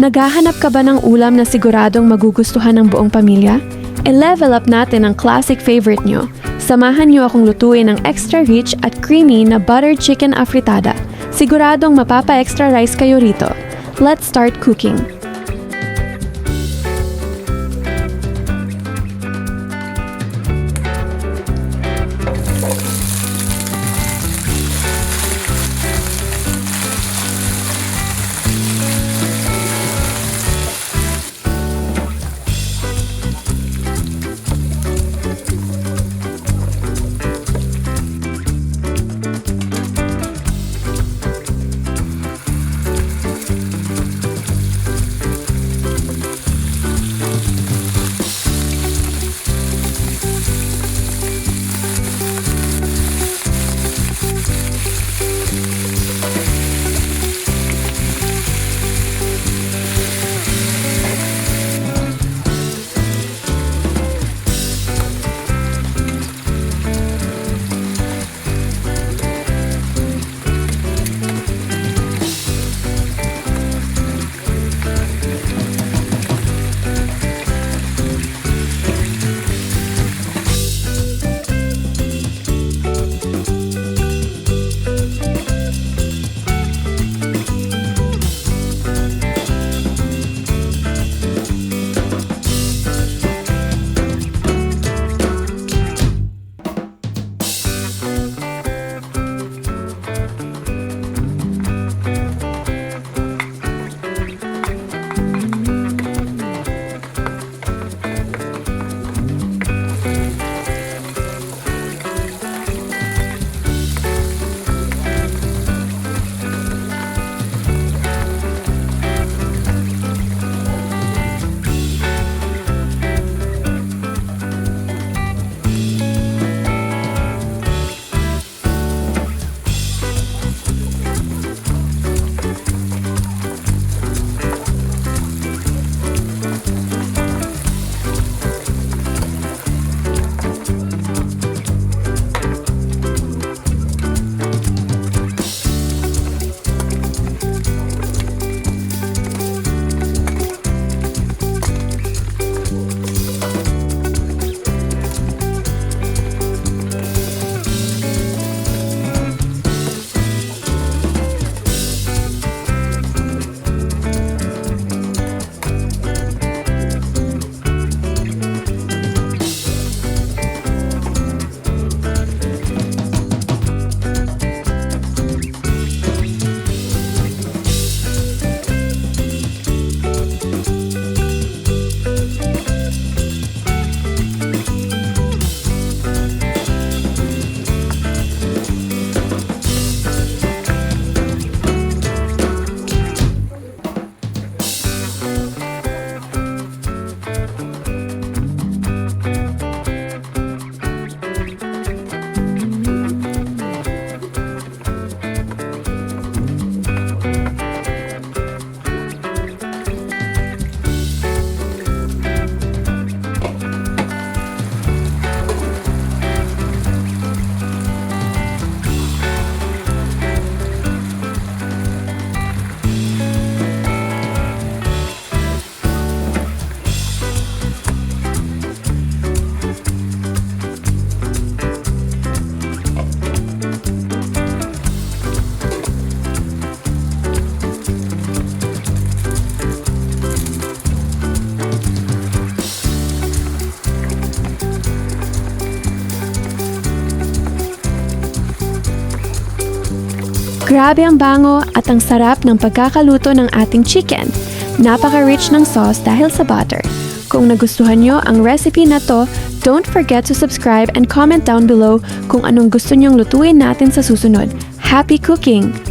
Naghahanap ka ba ng ulam na siguradong magugustuhan ng buong pamilya? I-level up natin ang classic favorite nyo. Samahan nyo akong lutuin ng extra rich at creamy na buttered chicken afritada. Siguradong mapapa-extra rice kayo rito. Let's start cooking. Grabe ang bango at ang sarap ng pagkakaluto ng ating chicken. Napaka-rich ng sauce dahil sa butter. Kung nagustuhan nyo ang recipe na to, don't forget to subscribe and comment down below kung anong gusto nyong lutuin natin sa susunod. Happy cooking!